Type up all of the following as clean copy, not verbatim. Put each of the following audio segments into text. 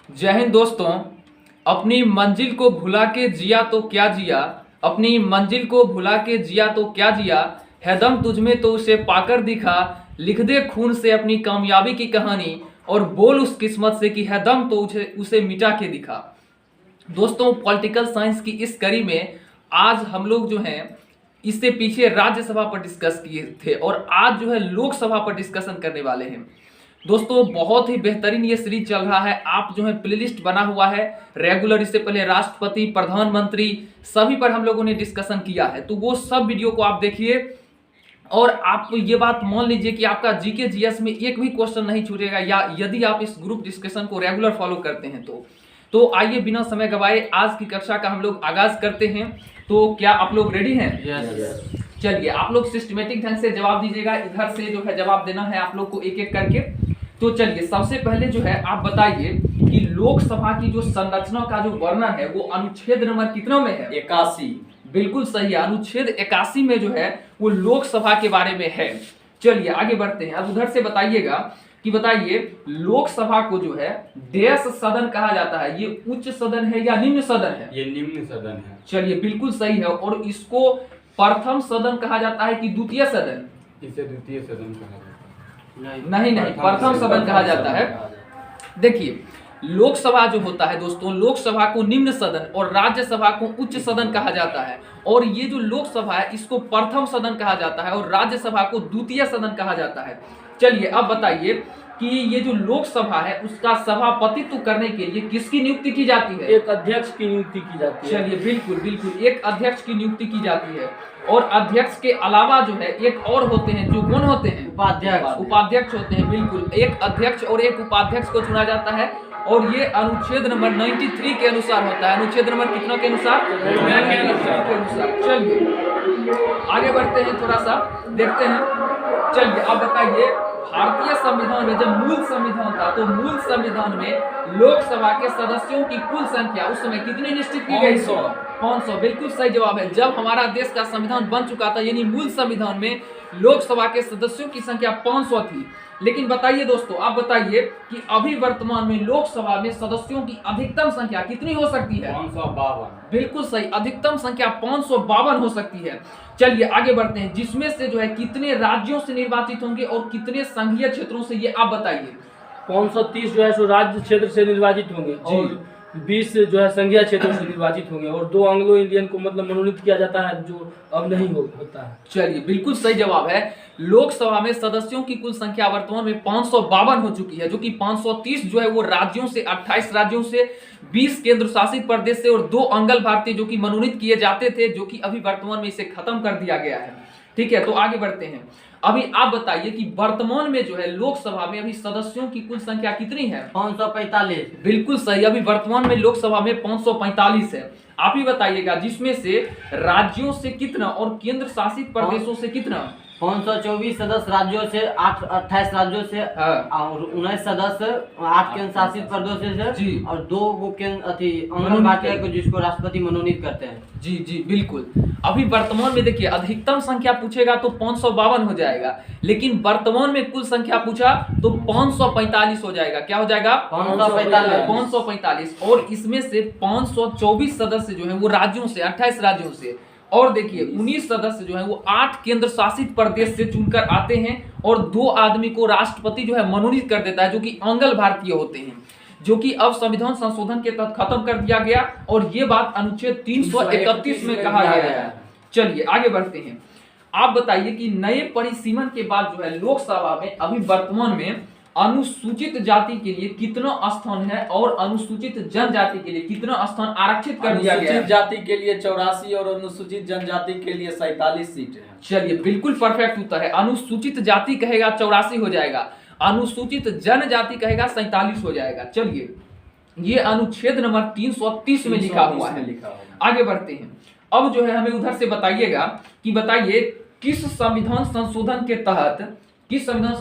जय हिंद दोस्तों। अपनी मंजिल को भुला के जिया तो क्या जिया, अपनी मंजिल को भुला के जिया तो क्या जिया, है दम तुझमें तो उसे पाकर दिखा, लिख दे खून से अपनी कामयाबी की कहानी और बोल उस किस्मत से कि है दम तो उसे मिटा के दिखा। दोस्तों, पॉलिटिकल साइंस की इस कड़ी में आज हम लोग जो हैं इससे पीछे राज्यसभा पर डिस्कस किए थे और आज जो है लोकसभा पर डिस्कशन करने वाले हैं। दोस्तों, बहुत ही बेहतरीन ये सीरीज चल रहा है। आप जो है प्लेलिस्ट बना हुआ है रेगुलर, इससे पहले राष्ट्रपति, प्रधानमंत्री सभी पर हम लोगों ने डिस्कशन किया है, तो वो सब वीडियो को आप देखिए। और आप ये बात मान लीजिए कि आपका जीके जीएस में एक भी क्वेश्चन नहीं छूटेगा, या यदि आप इस ग्रुप डिस्कशन को रेगुलर फॉलो करते हैं तो आइए बिना समय गवाए आज की कक्षा का हम लोग आगाज करते हैं। तो क्या आप लोग रेडी हैं? यस। चलिए, आप लोग सिस्टमेटिक ढंग से जवाब दीजिएगा। इधर से जो है जवाब देना है आप लोग को एक एक करके। तो चलिए, सबसे पहले जो है आप बताइए कि लोकसभा की जो संरचना का जो वर्णन है वो अनुच्छेद नंबर कितना में है? 81। बिल्कुल सही है, अनुच्छेद 81 में जो है वो लोकसभा के बारे में है। चलिए आगे बढ़ते हैं। अब उधर से बताइएगा कि बताइए लोकसभा को जो है देश सदन कहा जाता है, ये उच्च सदन है या निम्न सदन है? ये निम्न सदन है। चलिए बिल्कुल सही है। और इसको प्रथम सदन कहा जाता है कि द्वितीय सदन? इसे द्वितीय सदन कहा जाता है। नहीं, प्रथम सदन कहा जाता है। देखिए, लोकसभा जो होता है दोस्तों, लोकसभा को निम्न सदन और राज्यसभा को उच्च सदन कहा जाता है। और ये जो लोकसभा है इसको प्रथम सदन कहा जाता है और राज्यसभा को द्वितीय सदन कहा जाता है। चलिए अब बताइए कि ये जो लोकसभा है उसका सभापतित्व करने के लिए किसकी नियुक्ति की जाती है? एक अध्यक्ष की नियुक्ति की जाती है। चलिए बिल्कुल एक अध्यक्ष की नियुक्ति की जाती है। और अध्यक्ष के अलावा जो है एक और होते हैं, जो कौन होते हैं? उपाध्यक्ष होते हैं। बिल्कुल, एक अध्यक्ष और एक उपाध्यक्ष को चुना जाता है और ये अनुच्छेद नंबर 93 के अनुसार होता है। अनुच्छेद नंबर कितना के अनुसार? 93 के अनुसार। चलिए आगे बढ़ते हैं, थोड़ा सा देखते हैं। चलिए अब बताइए, भारतीय संविधान में जब मूल संविधान था तो मूल संविधान में लोकसभा के सदस्यों की कुल संख्या उस समय कितनी निश्चित की गई? 500। बिल्कुल सही जवाब है। जब हमारा देश का संविधान बन चुका था यानी मूल संविधान में लोकसभा के सदस्यों की संख्या 500 थी। लेकिन बताइए दोस्तों, आप बताइए कि अभी वर्तमान में लोकसभा में सदस्यों की अधिकतम संख्या कितनी हो सकती है? 552। बिल्कुल सही, अधिकतम संख्या 552 हो सकती है। चलिए आगे बढ़ते हैं, जिसमें से जो है कितने राज्यों से निर्वाचित होंगे और कितने संघीय क्षेत्रों से, ये आप बताइए। 530 जो है सो राज्य क्षेत्र से निर्वाचित होंगे और 20 जो है संघीय क्षेत्रों से निर्वाचित होंगे और 2 एंग्लो इंडियन को मतलब मनोनीत किया जाता है, जो अब नहीं होता है। चलिए बिल्कुल सही जवाब है। लोकसभा में सदस्यों की कुल संख्या वर्तमान में 552 हो चुकी है, जो कि 530 जो है वो राज्यों से, 28 राज्यों से, 20 केंद्र शासित प्रदेश से और 2 अंगल भारतीय जो कि मनोनीत किए जाते थे, जो कि अभी वर्तमान में इसे खत्म कर दिया गया है। ठीक है, तो आगे बढ़ते हैं। अभी आप बताइए कि वर्तमान में जो है लोकसभा में अभी सदस्यों की कुल संख्या कितनी है? 545। बिल्कुल सही, अभी वर्तमान में लोकसभा में 545 है। आप ही बताइएगा जिसमें से राज्यों से कितना और केंद्र शासित प्रदेशों से कितना? 524 सदस्य राज्यों से, 28 राज्यों से और 19 सदस्य 8 केंद्र शासित प्रदेशों से और 2 वो केंद्र अंगन भारतीय को जिसको राष्ट्रपति मनोनीत करते हैं। जी बिल्कुल। अभी वर्तमान में देखिए, अधिकतम संख्या पूछेगा तो 552 हो जाएगा, लेकिन वर्तमान में कुल संख्या पूछा तो 545 हो जाएगा। क्या हो जाएगा? 545। और इसमें से 524 सदस्य जो है वो राज्यों से, 28 राज्यों से, और देखिए 19 सदस्य जो है वो 8 केंद्र शासित प्रदेश से चुनकर आते हैं और 2 आदमी को राष्ट्रपति जो है मनोनीत कर देता है, जो कि अंगल भारतीय होते हैं, जो कि अब संविधान संशोधन के तहत खत्म कर दिया गया और ये बात अनुच्छेद 331 में कहा गया है। चलिए आगे बढ़ते हैं। आप बताइए कि नए परिसीमन के बाद जो है लोकसभा में अभी वर्तमान में अनुसूचित जाति के लिए कितना स्थान है और अनुसूचित जनजाति के लिए कितना स्थान आरक्षित कर दिया गया है? अनुसूचित जाति के लिए 84 और अनुसूचित जनजाति के लिए 47 सीट है। चलिए बिल्कुल परफेक्ट उत्तर है। अनुसूचित जाति कहेगा 84 हो जाएगा, अनुसूचित जनजाति कहेगा 47 हो जाएगा। चलिए, ये अनुच्छेद नंबर 330 में लिखा हुआ है। आगे बढ़ते हैं। अब जो है हमें उधर से बताइएगा कि बताइए किस संविधान संशोधन के तहत ये संविधान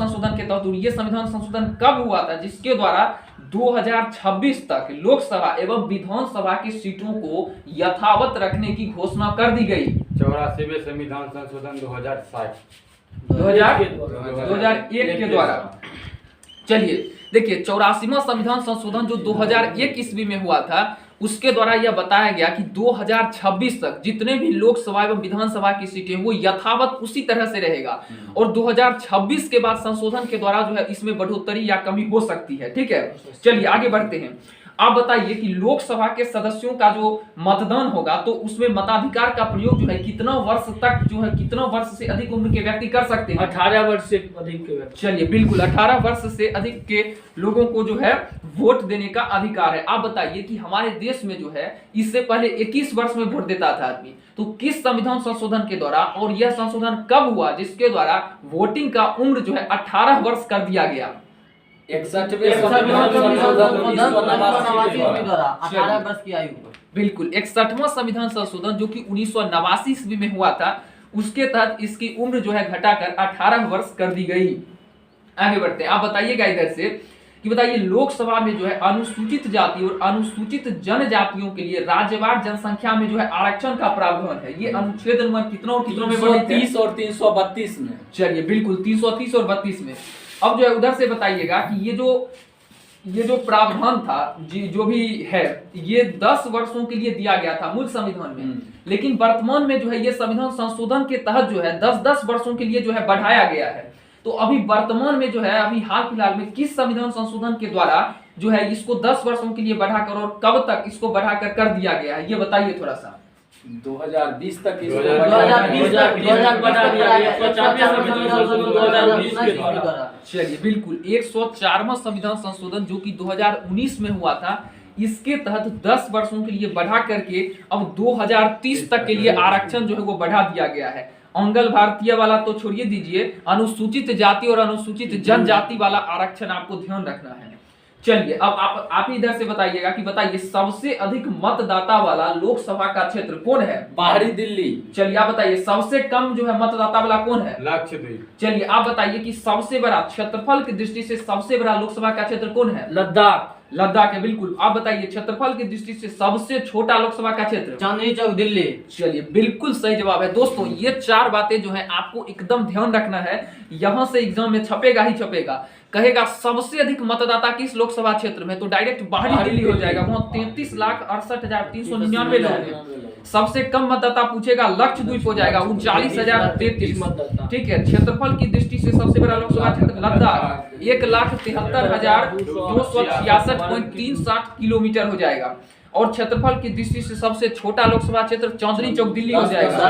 संशोधन कब हुआ था, जिसके द्वारा 2026 तक लोकसभा एवं विधानसभा की सीटों को यथावत रखने की घोषणा कर दी गई? 84वें संविधान संशोधन 2001 के द्वारा। चलिए देखिए 84वां संविधान संशोधन जो 2001 ईस्वी में हुआ था, उसके द्वारा यह बताया गया कि 2026 तक जितने भी लोकसभा एवं विधानसभा की सीटें वो यथावत उसी तरह से रहेगा और 2026 के बाद संशोधन के द्वारा जो है इसमें बढ़ोतरी या कमी हो सकती है। ठीक है, चलिए आगे बढ़ते हैं। आप बताइए कि लोकसभा के सदस्यों का जो मतदान होगा तो उसमें मताधिकार का प्रयोग जो है कितना वर्ष तक जो है कितना वर्ष से अधिक उम्र के व्यक्ति कर सकते हैं? 18 वर्ष से अधिक के व्यक्ति। चलिए बिल्कुल 18 वर्ष से अधिक के लोगों को जो है वोट देने का अधिकार है। आप बताइए कि हमारे देश में जो है इससे पहले 21 वर्ष में वोट देता था आदमी, तो किस संविधान संशोधन के द्वारा और यह संशोधन कब हुआ जिसके द्वारा वोटिंग का उम्र जो है 18 वर्ष कर दिया गया? 61वें संविधान संशोधन 1989 द्वारा 18 वर्ष की आयु पर। बिल्कुल 61वां संविधान संशोधन जो कि 1989 ईस्वी में हुआ था, उसके तहत इसकी उम्र जो है घटाकर 18 वर्ष कर दी गई। आगे बढ़ते हैं। आप बताइएगा इधर से कि बताइए लोकसभा में जो है अनुसूचित जाति और अनुसूचित जनजातियों के लिए राज्यवार जनसंख्या में जो है आरक्षण का प्रावधान है। ये अनुच्छेद नंबर कितनों में वर्णित है? 330 और 332 में। चलिए बिल्कुल 330 और 32 में। अब जो है उधर से बताइएगा कि ये जो प्रावधान था जो भी है ये 10 वर्षों के लिए दिया गया था मूल संविधान में, लेकिन वर्तमान में जो है ये संविधान संशोधन के तहत जो है 10-10 वर्षों के लिए जो है बढ़ाया गया है। तो अभी वर्तमान में जो है अभी हाल फिलहाल में किस संविधान संशोधन के द्वारा जो है इसको 10 वर्षों के लिए बढ़ाकर और कब तक इसको बढ़ाकर कर दिया गया है, ये बताइए थोड़ा सा। 2020 तक इसको 2020 चलिए बिल्कुल 104वां संविधान संशोधन जो कि 2019 में हुआ था, इसके तहत 10 वर्षों के लिए बढ़ा करके अब 2030 तक के लिए आरक्षण जो है वो बढ़ा दिया गया है। अंगल भारतीय वाला तो छोड़िए दीजिए, अनुसूचित जाति और अनुसूचित जनजाति वाला आरक्षण आपको ध्यान रखना है। चलिए अब आप इधर से बताइएगा कि बताइए सबसे अधिक मतदाता वाला लोकसभा का क्षेत्र कौन है? बाहरी दिल्ली। चलिए आप बताइए सबसे कम जो है मतदाता वाला कौन है? लक्षद्वीप। चलिए आप बताइए कि सबसे बड़ा क्षेत्रफल की दृष्टि से सबसे बड़ा लोकसभा का क्षेत्र कौन है? लद्दाख। लद्दाख है बिल्कुल। आप बताइए क्षेत्रफल की दृष्टि से सबसे छोटा लोकसभा का क्षेत्र? चांदनी चौक दिल्ली। चलिए बिल्कुल सही जवाब है। दोस्तों ये 4 बातें जो है आपको एकदम ध्यान रखना है, यहां से एग्जाम में छपेगा ही छपेगा। कहेगा सबसे अधिक मतदाता किस लोकसभा क्षेत्र में, तो डायरेक्ट बाहरी दिल्ली हो जाएगा, वहां 33,68,399 लोग हैं। सबसे कम मतदाता पूछेगा लक्षद्वीप हो जाएगा 39,033 मतदाता। ठीक है, क्षेत्रफल की दृष्टि से सबसे बड़ा लोकसभा क्षेत्र लद्दाख 1,73,266.37 किलोमीटर हो जाएगा और क्षेत्रफल की दृष्टि से सबसे छोटा लोकसभा क्षेत्र चांदनी चौक दिल्ली हो जाएगा।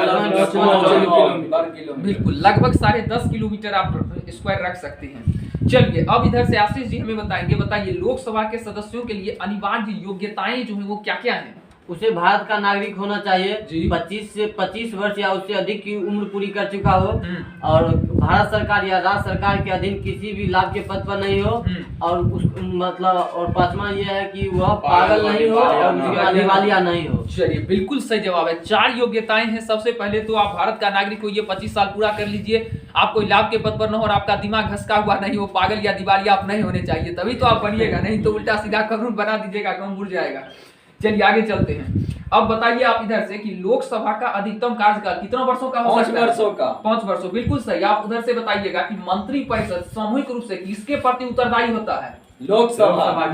बिल्कुल लगभग 10.5 किलोमीटर आप स्क्वायर रख सकते हैं। चलिए अब इधर से आशीष जी हमें बताएंगे, बताइए लोकसभा के सदस्यों के लिए अनिवार्य योग्यताएं जो है वो क्या क्या हैं? उसे भारत का नागरिक होना चाहिए, 25 से 25 वर्ष या उससे अधिक की उम्र पूरी कर चुका हो और भारत सरकार या राज्य सरकार के अधीन किसी भी लाभ के पद पर नहीं हो और उस मतलब और 5वां ये है कि वह पागल नहीं हो और दिवालिया नहीं हो। चलिए बिल्कुल सही जवाब है। 4 योग्यताएं हैं। सबसे पहले तो आप भारत का नागरिक हो, ये 25 साल पूरा कर लीजिए, आप कोई लाभ के पद पर न हो और आपका दिमाग घसका हुआ नहीं हो, पागल या दिवालिया आप नहीं होने चाहिए, तभी तो आप बनिएगा, नहीं तो उल्टा सीधा कानून बना दीजिएगा, काम उड़ जाएगा। चलिए आगे चलते हैं। अब बताइए आप इधर से कि लोकसभा का अधिकतम कार्यकाल कितना वर्षों का हो सकता है? 5 वर्षों का। 5 वर्षों, बिल्कुल सही। आप उधर से बताइएगा कि मंत्रिपरिषद सामूहिक रूप से किसके प्रति उत्तरदायी होता है? लोकसभा।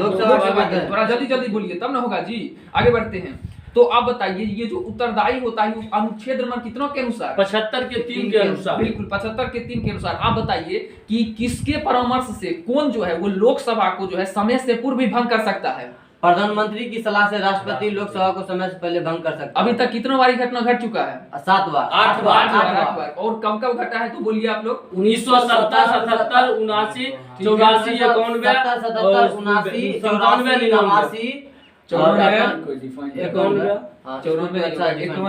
थोड़ा जल्दी बोलिए तब ना होगा जी। आगे बढ़ते हैं। तो आप बताइए ये जो उत्तरदायी होता है अनुच्छेद नंबर कितना के अनुसार? 75 के 3 के अनुसार। बिल्कुल 75 के 3 के अनुसार। आप बताइए कि किसके परामर्श से कौन जो है वो लोकसभा को जो है समय से पूर्व भी भंग कर सकता है? प्रधानमंत्री की सलाह से राष्ट्रपति लोकसभा को समय से पहले भंग कर सकता है। अभी तक कितनी बारी घटना घट चुका है? 7 बार। 8 बार। और कब कब घटा है तो बोलिए आप लोग? 1970, 77, 79, 84, 91, 77, 79, 84,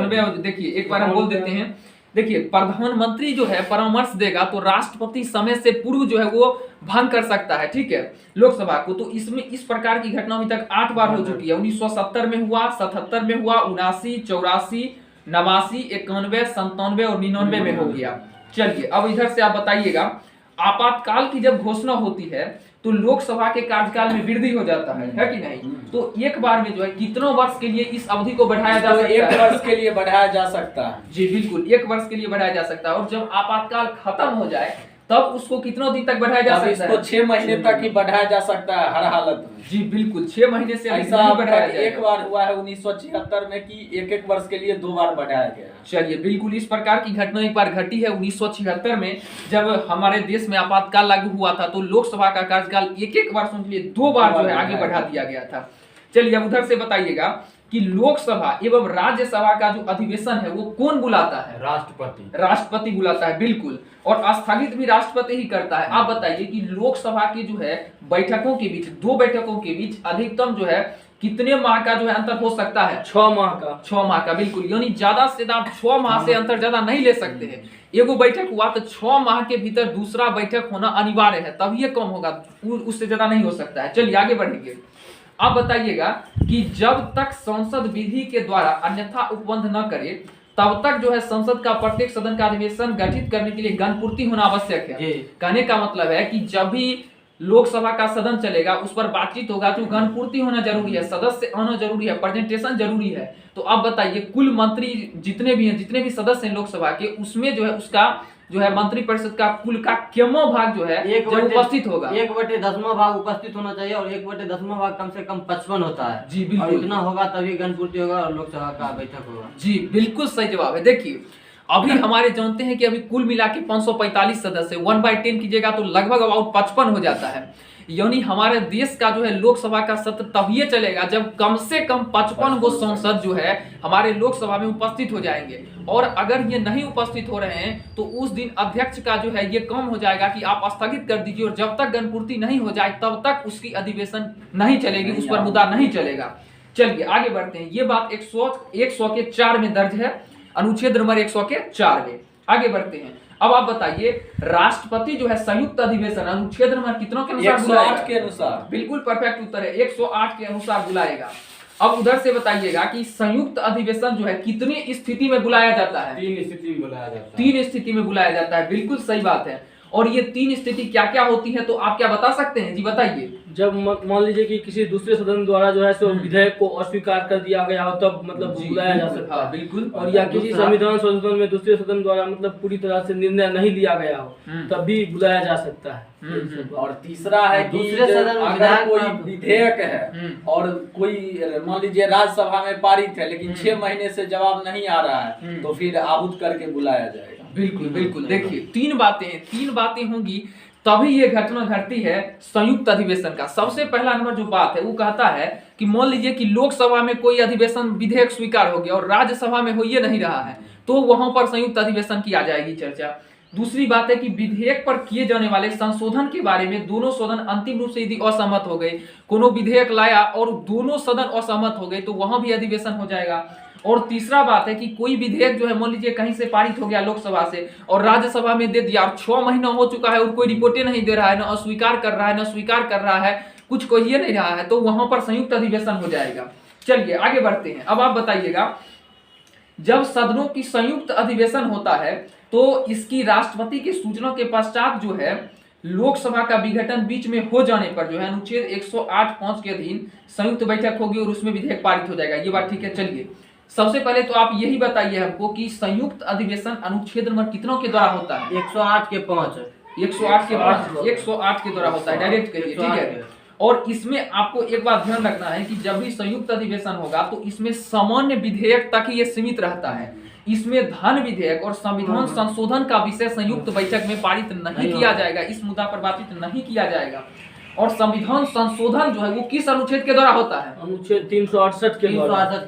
91। देखिए एक बार हम बोल देते हैं। देखिए प्रधानमंत्री जो है परामर्श देगा तो राष्ट्रपति समय से पूर्व जो है वो भंग कर सकता है, ठीक है, लोकसभा को। तो इसमें इस प्रकार की घटना अभी तक 8 बार हो चुकी है। 1970 में हुआ, 77 में हुआ, 79, 84, 89, 91, 97 और 99 में हो गया। चलिए अब इधर से आप बताइएगा आपातकाल की जब घोषणा होती है तो लोकसभा के कार्यकाल में वृद्धि हो जाता है कि नहीं? तो एक बार में जो है कितनों वर्ष के लिए इस अवधि को बढ़ाया जा सकता है? 1 वर्ष के लिए बढ़ाया जा सकता है। जी बिल्कुल 1 वर्ष के लिए बढ़ाया जा सकता है। और जब आपातकाल खत्म हो जाए तब उसको कितनों दिन तक बढ़ाया जा अब सकता इसको है? 6 महीने तक ही बढ़ाया जा सकता है हर हालत में। जी बिल्कुल, 6 महीने से अधिक ऐसा नहीं अब बढ़ाया तक जाएगा। एक बार हुआ है 1976 में कि एक वर्ष के लिए 2 बार बढ़ाया गया है। चलिए, बिल्कुल इस प्रकार की घटना एक बार घटी है 1976 में, जब हमारे देश में आपातकाल लागू हुआ था तो लोकसभा का कार्यकाल एक वर्षों के लिए 2 बार जो है आगे बढ़ा दिया गया था। चलिए, अब उधर से बताइएगा कि लोकसभा एवं राज्यसभा का जो अधिवेशन है वो कौन बुलाता है? राष्ट्रपति बुलाता है, बिल्कुल। और स्थगित भी राष्ट्रपति ही करता है। आप बताइए कि लोकसभा की जो है बैठकों के बीच, 2 बैठकों के बीच अधिकतम जो है कितने माह का जो है अंतर हो सकता है? 6 माह का। 6 माह का, बिल्कुल। यानी ज्यादा से ज्यादा 6 माह से अंतर ज्यादा नहीं ले सकते हैं। एगो बैठक हुआ तो 6 माह के भीतर दूसरा बैठक होना अनिवार्य है, तब ये कम होगा, उससे ज्यादा नहीं हो सकता है। चलिए आगे बढ़ेंगे। आप बताइएगा कि जब तक संसद विधि के द्वारा अन्यथा उपबंध न करे तब तक जो है संसद का प्रत्येक सदन का अधिवेशन गठित करने के लिए गणपूर्ति होना आवश्यक है। कहने का मतलब है कि जब भी लोकसभा का सदन चलेगा उस पर बातचीत होगा तो गणपूर्ति होना जरूरी है, सदस्य आना जरूरी है, प्रेजेंटेशन जरूरी है। तो आप बताइए कुल मंत्री जितने भी हैं, जितने भी सदस्य हैं लोकसभा के, उसमें जो है उसका जो है मंत्री परिषद का कुल का क्यों भाग जो है जब उपस्थित होगा 1/10वां भाग उपस्थित होना चाहिए और 1/10वां भाग कम से कम 55 होता है। जी बिल्कुल, और इतना होगा तभी गणपूर्ति होगा और लोकसभा का बैठक होगा। जी बिल्कुल सही जवाब है। देखिए अभी हमारे जानते हैं कि अभी कुल मिला के 545 सदस्य, 1/10 कीजिएगा तो लगभग अबाउट 55 हो जाता है। यानी हमारे देश का जो है लोकसभा का सत्र तभी चलेगा जब कम से कम 55 गो सांसद जो है हमारे लोकसभा में उपस्थित हो जाएंगे। और अगर ये नहीं उपस्थित हो रहे हैं तो उस दिन अध्यक्ष का जो है ये कम हो जाएगा कि आप स्थगित कर दीजिए, और जब तक गणपूर्ति नहीं हो जाए तब तक उसकी अधिवेशन नहीं चलेगी, उस पर मुद्दा नहीं चलेगा। चलिए आगे बढ़ते हैं। ये बात 100 के 4 में दर्ज है, अनुच्छेद नंबर 100 के 4 में। आगे बढ़ते हैं। अब आप बताइए राष्ट्रपति जो है संयुक्त अधिवेशन अनुच्छेद नंबर कितनों के अनुसार बुलाएगा? 108 के अनुसार। बिल्कुल परफेक्ट उत्तर है, 108 के अनुसार बुलाएगा। अब उधर से बताइएगा कि संयुक्त अधिवेशन जो है कितनी स्थिति में बुलाया जाता है? 3 स्थिति में बुलाया जाता है। 3 स्थिति में बुलाया जाता है, बिल्कुल सही बात है। और ये 3 स्थिति क्या क्या होती है तो आप क्या बता सकते हैं? जी बताइए। जब मान लीजिए कि किसी दूसरे सदन द्वारा जो है सो विधेयक को अस्वीकार कर दिया गया हो तब मतलब बुलाया जा सकता है, बिल्कुल। और या किसी संविधान संशोधन में दूसरे सदन द्वारा मतलब पूरी तरह से निर्णय नहीं लिया गया हो तब भी बुलाया जा सकता है। और तीसरा है कि दूसरे सदन में अगर कोई विधेयक है और कोई मान लीजिए राज्यसभा में पारित है लेकिन 6 महीने से जवाब नहीं आ रहा है तो फिर आहूत करके बुलाया जाएगा। बिल्कुल बिल्कुल। देखिए 3 बातें होंगी तभी ये घटना घटती है संयुक्त अधिवेशन का। सबसे पहला नंबर जो बात है वो कहता है कि मान लीजिए कि लोकसभा में कोई अधिवेशन विधेयक स्वीकार हो गया और राज्यसभा में हो ये नहीं रहा है तो वहां पर संयुक्त अधिवेशन की आ जाएगी चर्चा। दूसरी बात है कि विधेयक पर किए जाने वाले संशोधन के बारे में दोनों सदन अंतिम रूप से यदि असहमत हो गए, कोनो विधेयक लाया और दोनों सदन असहमत हो गए तो वहां भी अधिवेशन हो जाएगा। और तीसरा बात है कि कोई विधेयक जो है मान लीजिए कहीं से पारित हो गया लोकसभा से और राज्यसभा में दे दिया और 6 महीना हो चुका है और कोई रिपोर्टें नहीं दे रहा है, न अस्वीकार कर रहा है, न स्वीकार कर रहा है, कुछ कहिए नहीं रहा है, तो वहां पर संयुक्त अधिवेशन हो जाएगा। चलिए आगे बढ़ते हैं। अब आप बताइएगा जब सदनों की संयुक्त अधिवेशन होता है तो इसकी राष्ट्रपति की सूचना के पश्चात जो है लोकसभा का विघटन बीच में हो जाने पर जो है अनुच्छेद 108(5) के अधीन संयुक्त बैठक होगी और उसमें विधेयक पारित हो जाएगा। ये बात ठीक है। चलिए सबसे पहले तो आप यही बताइए हमको कि संयुक्त अधिवेशन अनुच्छेद नंबर कितनों के द्वारा होता है? 108 के 5 108 के द्वारा होता है, डायरेक्ट कहिए, ठीक है। और इसमें आपको एक बात ध्यान रखना है कि जब भी संयुक्त अधिवेशन होगा तो इसमें सामान्य विधेयक तक ही ये सीमित रहता है। इसमें धन विधेयक और संविधान संशोधन का विषय संयुक्त बैठक में पारित नहीं किया जाएगा, इस मुद्दा पर बातचीत नहीं किया जाएगा। और संविधान संशोधन जो है वो किस अनुच्छेद के द्वारा होता है? अनुच्छेद 368 के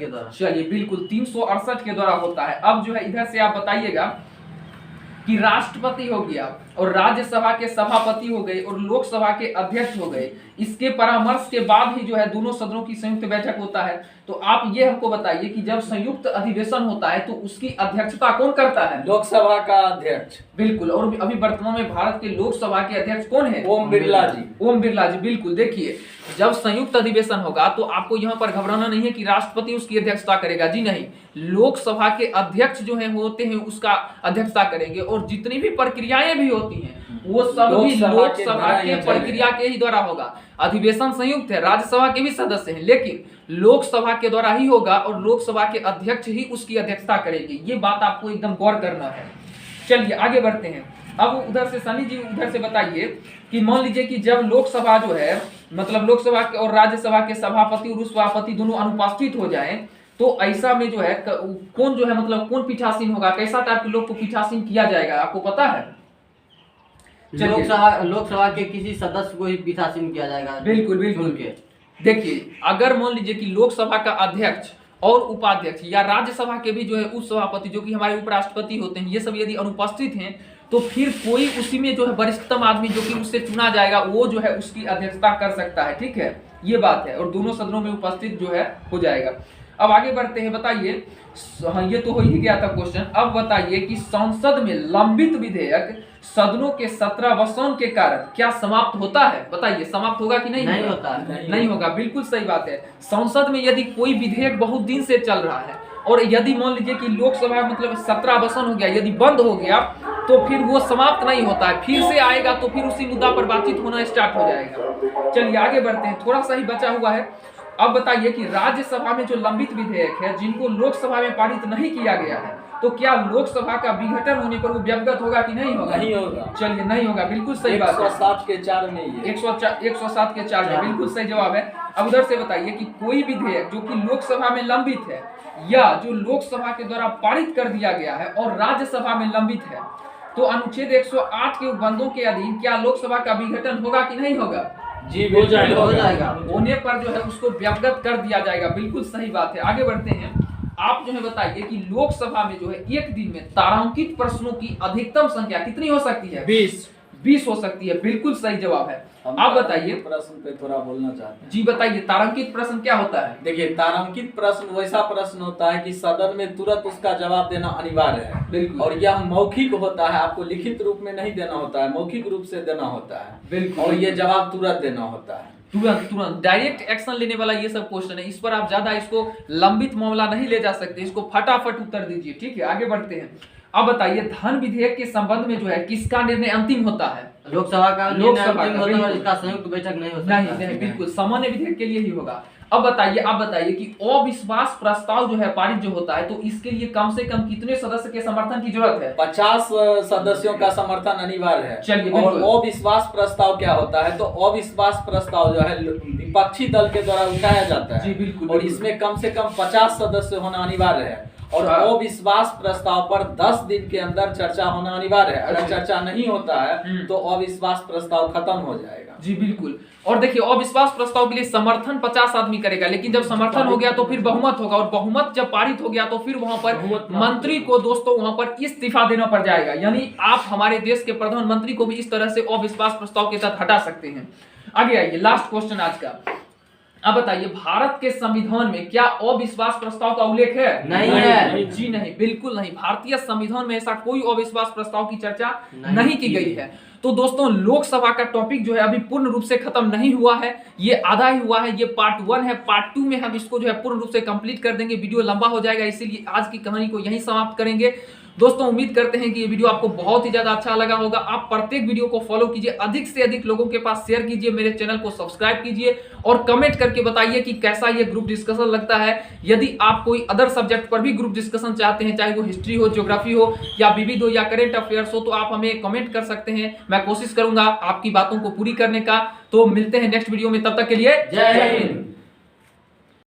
द्वारा। चलिए बिल्कुल 368 के द्वारा होता है। अब जो है इधर से आप बताइएगा कि राष्ट्रपति हो गया और राज्यसभा के सभापति हो गए और लोकसभा के अध्यक्ष हो गए, इसके परामर्श के बाद ही जो है दोनों सदनों की संयुक्त बैठक होता है। तो आप ये हमको बताइए कि जब संयुक्त अधिवेशन होता है तो उसकी अध्यक्षता कौन करता है? लोकसभा का अध्यक्ष। बिल्कुल। और अभी वर्तमान में भारत के लोकसभा के अध्यक्ष कौन है? ओम बिरला जी। ओम बिरला जी, बिल्कुल। देखिए जब संयुक्त अधिवेशन होगा तो आपको यहाँ पर घबराना नहीं है कि राष्ट्रपति उसकी अध्यक्षता करेगा, जी नहीं। लोकसभा के अध्यक्ष जो है होते हैं उसका अध्यक्षता करेंगे और जितनी भी प्रक्रियाएं भी होती हैं वो सब भी लोकसभा के प्रक्रिया के ही द्वारा होगा। अधिवेशन संयुक्त है, राज्यसभा के भी सदस्य हैं, लेकिन लोकसभा के द्वारा ही होगा और लोकसभा के अध्यक्ष ही उसकी अध्यक्षता करेगी। ये बात आपको एकदम गौर करना है। चलिए आगे बढ़ते हैं। अब उधर से सनी जी उधर से बताइए कि मान लीजिए कि जब लोकसभा जो है मतलब लोकसभा और राज्यसभा के सभापति और उपसभापति दोनों अनुपस्थित हो जाएं तो ऐसा में जो है कौन जो है मतलब कौन पीठासीन होगा, कैसा टाइप के लोग को पीठासीन किया जाएगा, आपको पता है? लोकसभा के किसी सदस्य को ही पीठासीन किया जाएगा। बिल्कुल बिल्कुल। देखिए अगर मान लीजिए कि लोकसभा का अध्यक्ष और उपाध्यक्ष या राज्यसभा के भी जो है उप सभापति जो कि हमारे उपराष्ट्रपति होते हैं, ये सब यदि अनुपस्थित हैं तो फिर कोई उसी में जो है वरिष्ठतम आदमी जो कि उससे चुना जाएगा वो जो है उसकी अध्यक्षता कर सकता है। ठीक है, ये बात है, और दोनों सदनों में उपस्थित जो है हो जाएगा। अब आगे बढ़ते हैं, बताइए, हाँ ये तो हो ही गया था क्वेश्चन। अब बताइए कि संसद में लंबित विधेयक सदनों के सत्रावसान के कारण क्या समाप्त होता है? बताइए समाप्त होगा कि नहीं? नहीं होता, नहीं होगा, बिल्कुल सही बात है। संसद में यदि कोई विधेयक बहुत दिन से चल रहा है और यदि मान लीजिए कि लोकसभा मतलब सत्रावसान हो गया, यदि बंद हो गया तो फिर वो समाप्त नहीं होता है, फिर से आएगा तो फिर उसी मुद्दा पर बातचीत होना स्टार्ट हो जाएगा। चलिए आगे बढ़ते हैं, थोड़ा सा ही बचा हुआ है। अब बताइए कि राज्यसभा में जो लंबित विधेयक है जिनको लोकसभा में पारित नहीं किया गया है तो क्या लोकसभा का विघटन होने पर वो व्यवगत होगा कि नहीं होगा? नहीं होगा। चलिए नहीं होगा, बिल्कुल सही बात है। 107 के 4 में ये 107 के 4 में बिल्कुल सही जवाब है। अब उधर से बताइए कि कोई विधेयक जो कि लोकसभा में लंबित है या जो लोकसभा के द्वारा पारित कर दिया गया है और राज्यसभा में लंबित है तो अनुच्छेद 108 के उपबंधों के अधीन क्या लोकसभा का विघटन होगा कि नहीं होगा? जी हो जाएगा। होने पर जो है उसको व्यवगत कर दिया जाएगा, बिल्कुल सही बात है। आगे बढ़ते हैं, आप जो है बताइए कि लोकसभा में जो है एक दिन में तारांकित प्रश्नों की अधिकतम संख्या कितनी हो सकती है? 20 हो सकती है, बिल्कुल सही जवाब है। आप बताइए, प्रश्न पे थोड़ा बोलना चाहते हैं। जी बताइए, तारांकित प्रश्न क्या होता है? देखिए तारांकित प्रश्न वैसा प्रश्न होता है कि सदन में तुरंत उसका जवाब देना अनिवार्य है, बिल्कुल। और यह मौखिक होता है, आपको लिखित रूप में नहीं देना होता है, मौखिक रूप से देना होता है, बिल्कुल। और ये जवाब तुरंत देना होता है, तुरंत डायरेक्ट एक्शन लेने वाला ये सब क्वेश्चन है। इस पर आप ज्यादा इसको लंबित मामला नहीं ले जा सकते, इसको फटाफट उत्तर दीजिए। ठीक है, आगे बढ़ते हैं। अब बताइए धन विधेयक के संबंध में जो है किसका निर्णय अंतिम होता है? लोकसभा का लोकसभा अंतिम का, होता है और इसका संयुक्त बैठक नहीं हो सकता। नहीं, बिल्कुल सामान्य विधेयक के लिए ही होगा। अब बताइए कि अविश्वास प्रस्ताव जो है पारित जो होता है तो इसके लिए कम से कम कितने सदस्य के समर्थन की जरूरत है? 50 सदस्यों का समर्थन अनिवार्य है। चलिए, और अविश्वास प्रस्ताव क्या होता है? तो अविश्वास प्रस्ताव जो है विपक्षी दल के द्वारा उठाया जाता है। जी बिल्कुल। और इसमें कम से कम 50 सदस्य होना अनिवार्य है, और अविश्वास प्रस्ताव पर 10 दिन के अंदर चर्चा होना अनिवार्य है। अगर चर्चा नहीं होता है तो अविश्वास प्रस्ताव खत्म हो जाएगा। जी बिल्कुल। और देखिए अविश्वास प्रस्ताव के लिए समर्थन 50 आदमी करेगा, लेकिन जब समर्थन हो गया तो फिर बहुमत होगा, और बहुमत जब पारित हो गया तो फिर वहां पर मंत्री को दोस्तों वहां पर इस्तीफा देना पड़ जाएगा। यानी आप हमारे देश के प्रधानमंत्री को भी इस तरह से अविश्वास प्रस्ताव के साथ हटा सकते हैं। आगे आइए, लास्ट क्वेश्चन आज का। अब बताइए भारत के संविधान में क्या अविश्वास प्रस्ताव का उल्लेख है? नहीं है। जी नहीं, बिल्कुल नहीं। भारतीय संविधान में ऐसा कोई अविश्वास प्रस्ताव की चर्चा नहीं की गई है। तो दोस्तों लोकसभा का टॉपिक जो है अभी पूर्ण रूप से खत्म नहीं हुआ है, ये आधा ही हुआ है। ये पार्ट 1 है, पार्ट 2 में हम इसको जो है पूर्ण रूप से कंप्लीट कर देंगे। वीडियो लंबा हो जाएगा, इसीलिए आज की कहानी को यहीं समाप्त करेंगे। दोस्तों उम्मीद करते हैं कि ये वीडियो आपको बहुत ही ज्यादा अच्छा लगा होगा। आप प्रत्येक वीडियो को फॉलो कीजिए, अधिक से अधिक लोगों के पास शेयर कीजिए, मेरे चैनल को सब्सक्राइब कीजिए और कमेंट करके बताइए कि कैसा ये ग्रुप डिस्कशन लगता है। यदि आप कोई अदर सब्जेक्ट पर भी ग्रुप डिस्कशन चाहते हैं, चाहे वो हिस्ट्री हो, ज्योग्राफी हो या विविध हो या करेंट अफेयर्स हो, तो आप हमें कमेंट कर सकते हैं। मैं कोशिश करूंगा आपकी बातों को पूरी करने का। तो मिलते हैं नेक्स्ट वीडियो में, तब तक के लिए जय हिंद।